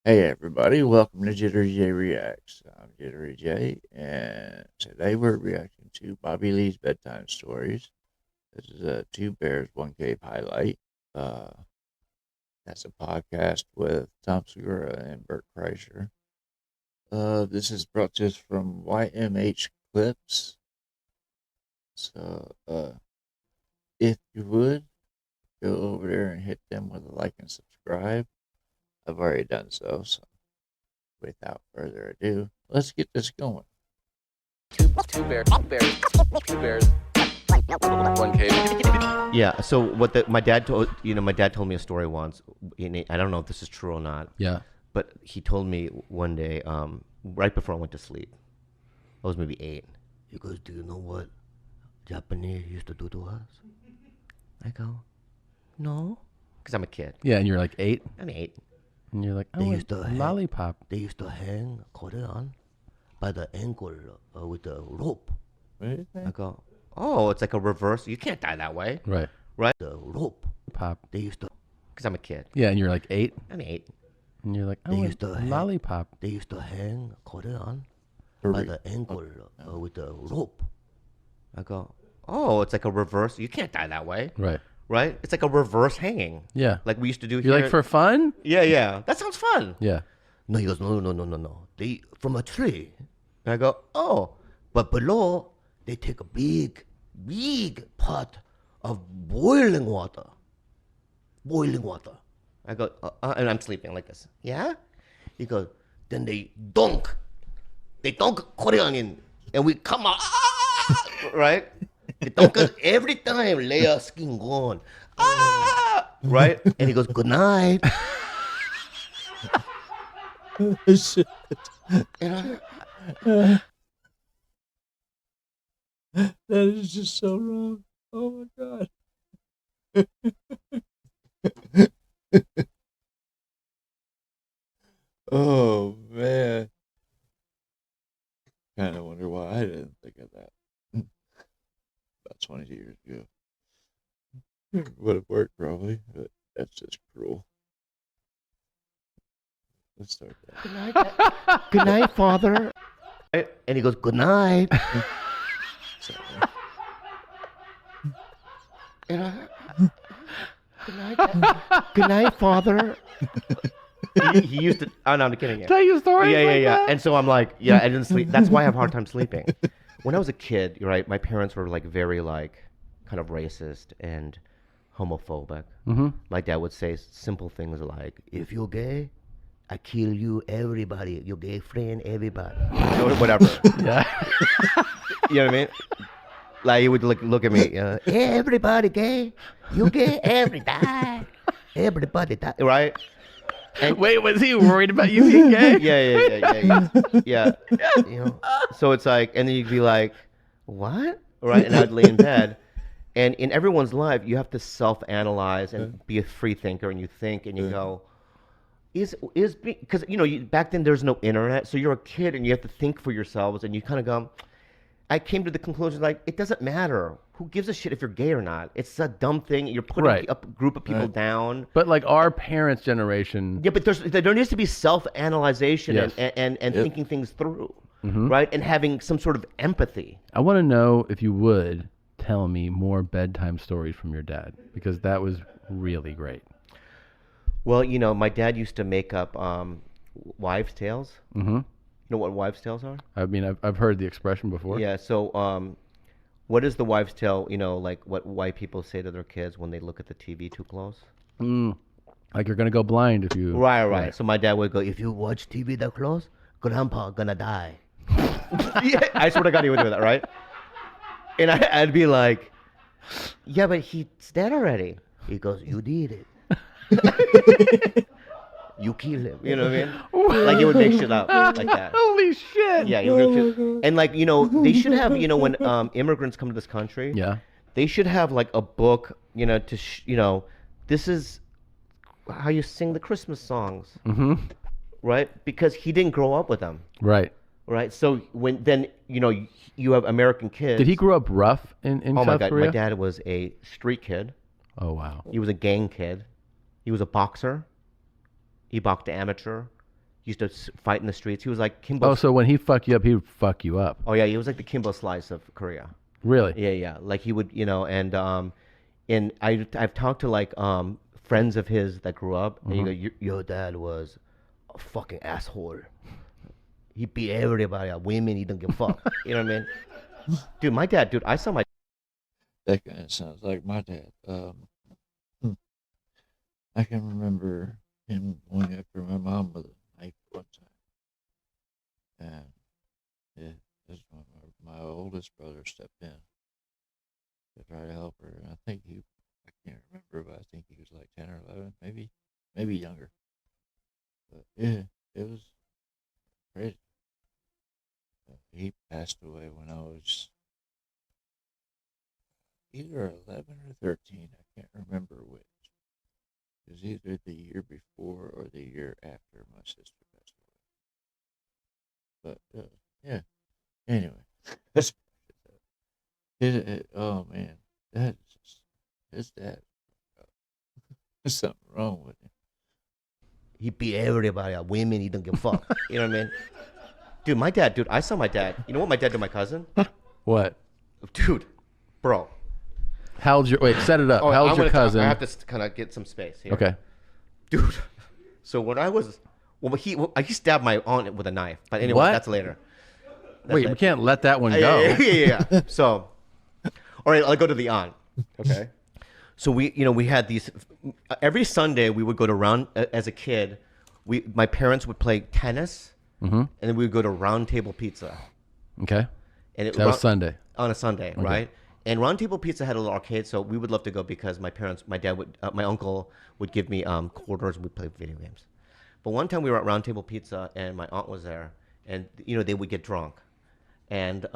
Hey everybody, welcome to Jittery J Reacts. I'm Jittery J, and today we're reacting to Bobby Lee's bedtime stories. This is a Two Bears, One Cave highlight. Uh, that's a podcast with Tom Segura and Bert Kreischer. This is brought to us from YMH Clips. So, if you would, go over there and hit them with a like and subscribe. I've already done so without further ado, let's get this going. Two bears, one cave. Yeah. So my dad told my dad told me a story once. And I don't know if this is true or not. Yeah. But he told me one day, right before I went to sleep. I was maybe 8. He goes, "Do you know what Japanese used to do to us?" I go, "No," because I'm a kid. Yeah, and you're like 8, I'm 8. and you're like, They oh, used to lollipop. They used to hang Korean by the ankle with a rope. I go, "Oh, it's like a reverse. You can't die that way, Right. right?" The rope. Pop. They used to, because I'm a kid. Yeah, and you're like 8, I'm 8. and you're like, oh, They used to lollipop. They used to hang Korean by the ankle with a rope. I go, "Oh, it's like a reverse. You can't die that way, Right. right? It's like a reverse hanging, Yeah. like we used to do You're here." like, for fun? Yeah. That sounds fun. Yeah. No, he goes, no. They from a tree. And I go, "Oh, but below they take a big pot of boiling water. Boiling water." I go, and I'm sleeping like this. Yeah? He goes, "Then they dunk Korean in, and we come out, right? They dunk us every time, layer skin gone, right?" And he goes, "Good night." Shit. And That is just so wrong. Oh my god. Oh man. Kind of wonder why I didn't think of that. About 20 years ago. Would have worked probably, but that's just cruel. Let's start that. "Good night, good night, Father." Right? And he goes, "Good night." Sorry. And "Good night, Father." He used to. Oh no, I'm kidding you. Tell you stories Yeah. like that? And so I'm like, yeah, I didn't sleep. That's why I have a hard time sleeping. When I was a kid, you're right, my parents were like very like kind of racist and homophobic. Mm-hmm. My dad would say simple things like, "If you're gay, I kill you, everybody. Your gay friend, everybody." Or whatever. Yeah. You know what I mean? Like he would look at me, "Everybody gay, you gay, everybody die, right?" And Wait, was he worried about you being gay? yeah. You know, so it's like, and then you'd be like, "What?" Right? And I'd lay in bed, and in everyone's life, you have to self-analyze and be a free thinker, and you think, and you go, because back then there's no internet, so you're a kid and you have to think for yourselves, and you kind of go. I came to the conclusion, like, it doesn't matter. Who gives a shit if you're gay or not? It's a dumb thing. You're putting Right. a group of people down. But like our parents' generation. Yeah, but there needs to be self-analyzation Yes. and Yep. thinking things through, Mhm. right? And having some sort of empathy. I want to know if you would tell me more bedtime stories from your dad, because that was really great. Well, my dad used to make up wives' tales. Mm-hmm. You know what wives' tales are? I mean, I've heard the expression before. Yeah, so what is the wives' tale, like what white people say to their kids when they look at the TV too close? Like you're gonna go blind if you. Right. So my dad would go, "If you watch TV that close, grandpa gonna die." Yeah, I swear to God, he would do that, right? And I'd be like, "Yeah, but he's dead already." He goes, "You did it. You killed him." You know what I mean? Like he would make shit up like that. Holy shit! Yeah, he would make shit. And like they should have when immigrants come to this country, Yeah. they should have like a book, this is how you sing the Christmas songs, Mm-hmm. right? Because he didn't grow up with them, Right. right? So when then you have American kids. Did he grow up rough in Oh my South God, Korea? my dad was a street kid. Oh wow. He was a gang kid. He was a boxer. He boxed amateur. He used to fight in the streets. He was like Kimbo. Oh, so when he fuck you up, he would fuck you up. Oh yeah, he was like the Kimbo Slice of Korea. Really? Yeah. Like he would, and I've talked to like friends of his that grew up, and you go, your dad was a fucking asshole. He beat everybody, women. He didn't give a fuck. You know what I mean? Dude, my dad. Dude, I saw my. That kind of sounds like my dad. I can remember him going after my mom with a knife one time, and yeah, that's when my oldest brother stepped in to try to help her. And I think I can't remember, but I think he was like 10 or 11, maybe younger. But yeah, it was crazy. He passed away when I was either 11 or 13. I can't remember which. It was either the year before or the year after my sister passed away. But yeah. Anyway, oh man, that is just his dad. There's something wrong with him. He beat everybody, women. He didn't give a fuck. You know what I mean? Dude, my dad. Dude, I saw my dad. You know what my dad did to my cousin? What? Dude, bro. How old's your? Wait, set it up. How old's your cousin? I have to kind of get some space here. Okay. Dude, so when I was, he stabbed my aunt with a knife. But anyway, What? that's later. Wait, we can't let that one go. Yeah. So, all right, I'll go to the aunt. Okay. So we had these every Sunday. We would go to round as a kid. My parents would play tennis, and then we would go to Round Table Pizza. Okay. And that was Sunday. On a Sunday, okay. Right? And Round Table Pizza had a little arcade, so we would love to go because my uncle would give me quarters, and we'd play video games. But one time we were at Round Table Pizza, and my aunt was there, and they would get drunk, and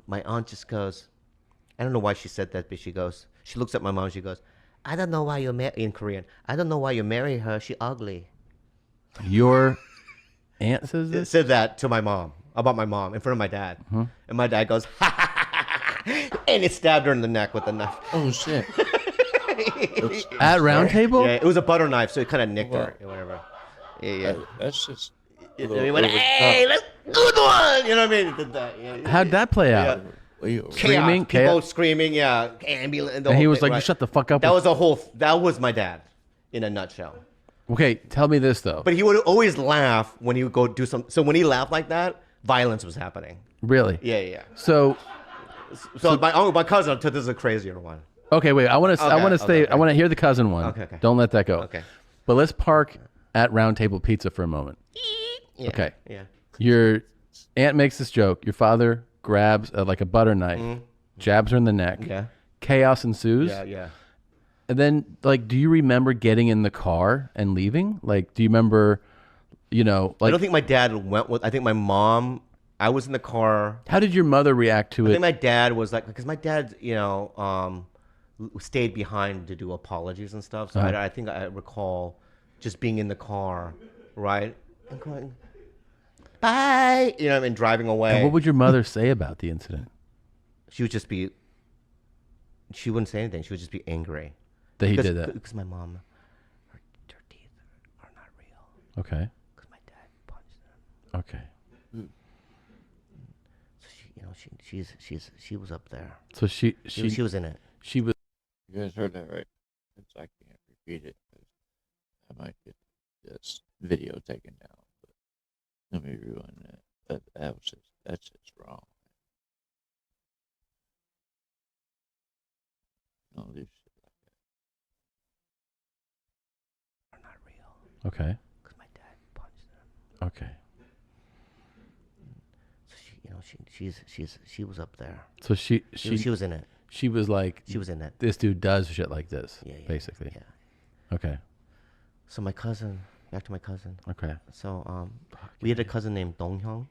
my aunt just goes, I don't know why she said that, but she looks at my mom, and she goes, I don't know why you in Korean. I don't know why you marry her. She ugly. Your aunt says this? Said that to my mom about my mom in front of my dad, and my dad goes, ha ha ha ha, and it stabbed her in the neck with a knife. Oh shit! At Round Table? Yeah, it was a butter knife, so it kind of nicked her or whatever. Yeah. That's just. He went, hey, let's good one. You know what I mean? He did that. Yeah. How'd that play out? Screaming, people screaming, yeah, ambulance. And he was like, "You shut the fuck up." That was my dad, in a nutshell. Okay, tell me this though. But he would always laugh when he would go do some. So when he laughed like that, violence was happening. Really? Yeah. So my cousin. This is a crazier one. Okay, wait. I want to hear the cousin one. Okay. Don't let that go. Okay. But let's park at Round Table Pizza for a moment. Yeah. Okay. Yeah. Your aunt makes this joke. Your father grabs like a butter knife, jabs her in the neck. Yeah. Chaos ensues. Yeah. And then, like, do you remember getting in the car and leaving? Like, do you remember, I don't think my dad went with. I think my mom. I was in the car. How did your mother react to it? I think my dad was like, because my dad, stayed behind to do apologies and stuff. So I think I recall just being in the car, right, and going, bye, and driving away. And what would your mother say about the incident? She would wouldn't say anything. She would just be angry. That he did that? Because my mom, her teeth are not real. Okay. Because my dad punched them. Okay. So she was up there. So she was in it. She was. You guys heard that right? I can't repeat it. I might get this video taken down. But let me rewind that. That's just wrong. Don't do shit like that. Are not real. Okay. Because my dad punched them. Okay. So she was up there. So she was in it. She was like, she was in it. This dude does shit like this. Yeah. Basically. Yeah. Okay. So my cousin, back to my cousin. Okay. So we had a cousin named Donghyung.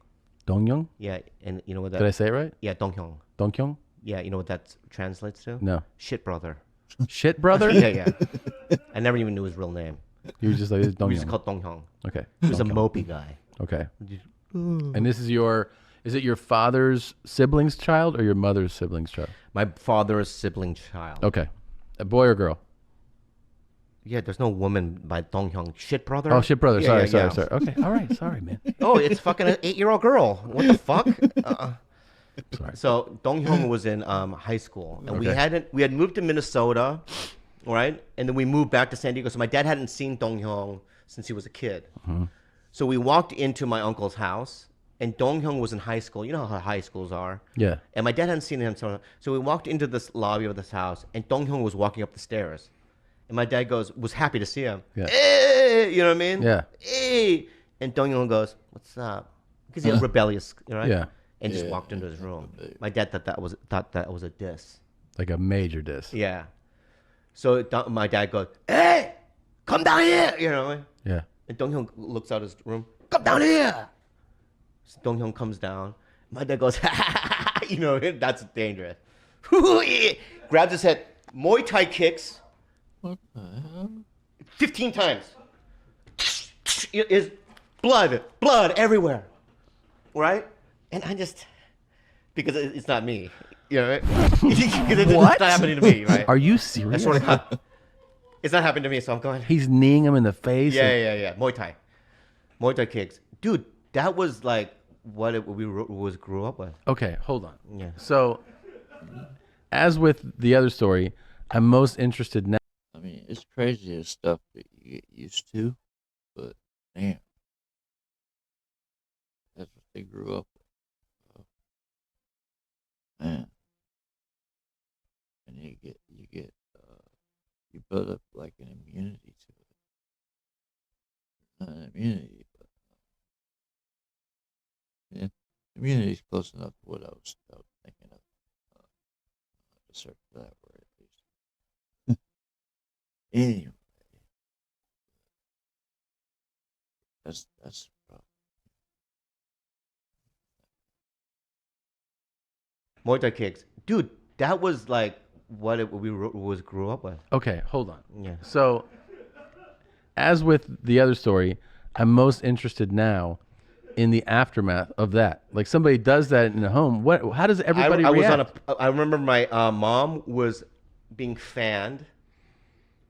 Donghyung? Yeah, and you know what that? Did I say it right? Yeah, Donghyung. Donghyung? Yeah, you know what that translates to? No. Shit brother. Shit brother? Yeah. I never even knew his real name. You were just like, Donghyung. We just called Donghyung. Okay. He was a mopey guy. Okay. And this is is it your father's sibling's child or your mother's sibling's child? My father's sibling child. Okay. A boy or girl? Yeah, there's no woman by Dong Hyung. Shit brother. Oh, shit, brother. Yeah, Sorry. yeah. Okay, all right. Sorry, man. Oh, it's fucking an 8-year-old girl. What the fuck? Sorry. So Dong Hyung was in high school, and Okay. we had moved to Minnesota, right? And then we moved back to San Diego. So my dad hadn't seen Dong Hyung since he was a kid. So we walked into my uncle's house, and Dong Hyung was in high school. You know how high schools are. Yeah. And my dad hadn't seen him, so we walked into this lobby of this house, and Dong Hyung was walking up the stairs, and my dad was happy to see him. Yeah. Hey, you know what I mean? Yeah. Hey, and Dong Hyung goes, "What's up?" Because he's rebellious, right? Yeah. And just walked into his room. My dad thought that was a diss. Like a major diss. Yeah. So my dad goes, "Hey, come down here," you know. Yeah. And Dong Hyung looks out his room. "Come down here." So Dong Hyung comes down. My dad goes, you know, that's dangerous. Grabs his head, Muay Thai kicks. What the hell? 15 times. Is blood everywhere, right? And I just, because it's not me, you know, right? Because What? it's not happening to me, right? Are you I serious? swear to God, it's not happening to me, so I'm going. He's kneeing him in the face. Yeah. Muay Thai kicks, dude. That was like what we grew up with. Okay, hold on. Yeah. So, as with the other story, I'm most interested now. I mean, it's crazy the stuff that you get used to, but damn, that's what they grew up with. Man, and you build up like an immunity to it. Not an immunity, but yeah, immunity is close enough to what I was thinking of. To search for that word at least. Anyway, that's the problem. Muay Thai kicks, dude. That was like what we grew up with. Okay, hold on. Yeah. So, as with the other story, I'm most interested now in the aftermath of that. Like somebody does that in a home. What? How does everybody I was react? I remember my mom was being fanned,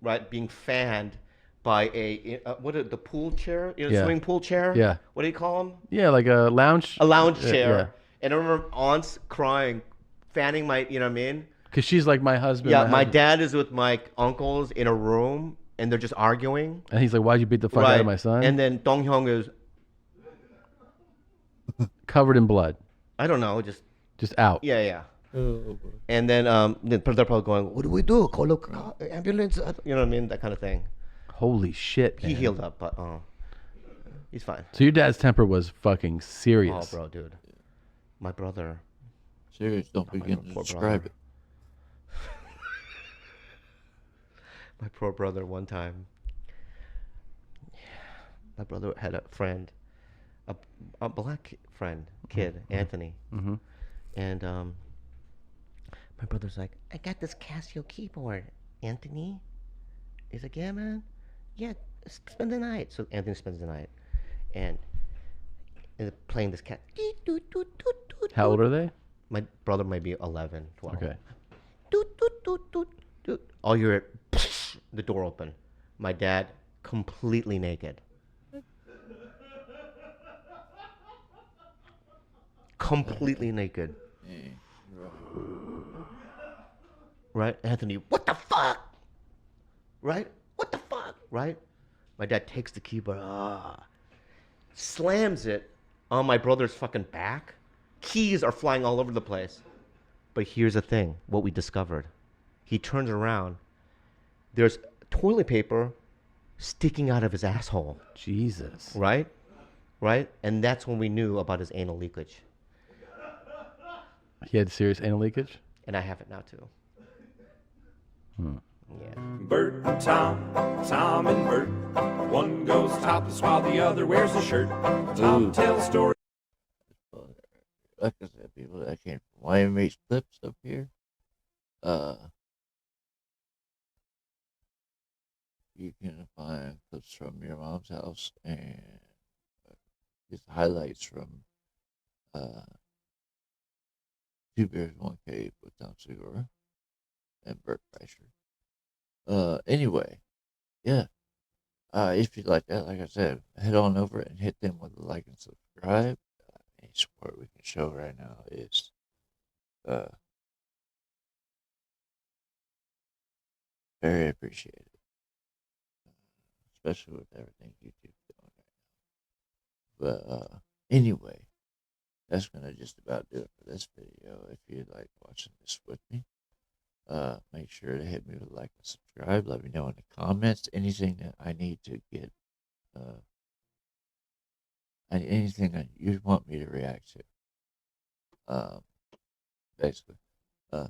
right? Being fanned by the pool chair, Yeah. swimming pool chair. Yeah. What do you call them? Yeah, like a lounge. A lounge Yeah, chair. yeah. And I remember aunts crying, fanning my, you know what I mean? Because she's like my husband. Yeah, my husband. dad is with my uncles in a room, and they're just arguing. And he's like, "Why'd you beat the fuck out of my son?" And then Dong Hyung is, covered in blood, I don't know, just out. yeah. Oh, And then they're probably going, "What do we do? Call an ambulance?" You know what I mean? That kind of thing. Holy shit, man. He healed up, but he's fine. So your dad's temper was fucking serious. Oh, bro, dude. My brother. serious, don't begin to poor describe brother. My poor brother, one time. My brother had a friend, a black friend, kid, Anthony. Mm-hmm. And my brother's like, "I got this Casio keyboard, Anthony." He's like, "Yeah, man. Yeah, spend the night." So Anthony spends the night. And playing this cat. How old are they? My brother might be 11, 12. Okay. Doot, doot, doot, doot, doot. All you hear, the door open. My dad, completely naked. Completely naked. Yeah, Right? Anthony, what the fuck? Right? What the fuck? Right? My dad takes the keyboard, slams it on my brother's fucking back. Keys are flying all over the place. But here's the thing, what we discovered. He turns around. There's toilet paper sticking out of his asshole. Jesus. Right? Right? And that's when we knew about his anal leakage. He had serious anal leakage? And I have it now too. Yeah. Bert and Tom, Tom and Bert. One goes topless while the other wears a shirt. Tom tells stories. like I said, people that came from YMH Clips up here. You can find clips from your mom's house and just highlights from Two Bears, One Cave with Tom Segura and Bert Kreischer. Anyway, yeah. If you like that, like I said, head on over and hit them with a like and subscribe. Any support we can show right now is uh, very appreciated, especially with everything YouTube's doing right now. But anyway, that's gonna just about do it for this video. If you like watching this with me, make sure to hit me with a like and subscribe. Let me know in the comments anything that I need to get, anything that you want me to react to. Um, basically, uh,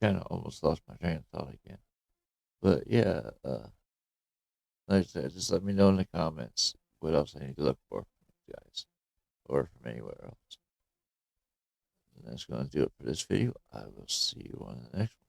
kind of almost lost my train of thought again. But yeah, like I said, just let me know in the comments what else I need to look for from you guys or from anywhere else. And that's going to do it for this video. I will see you on the next one.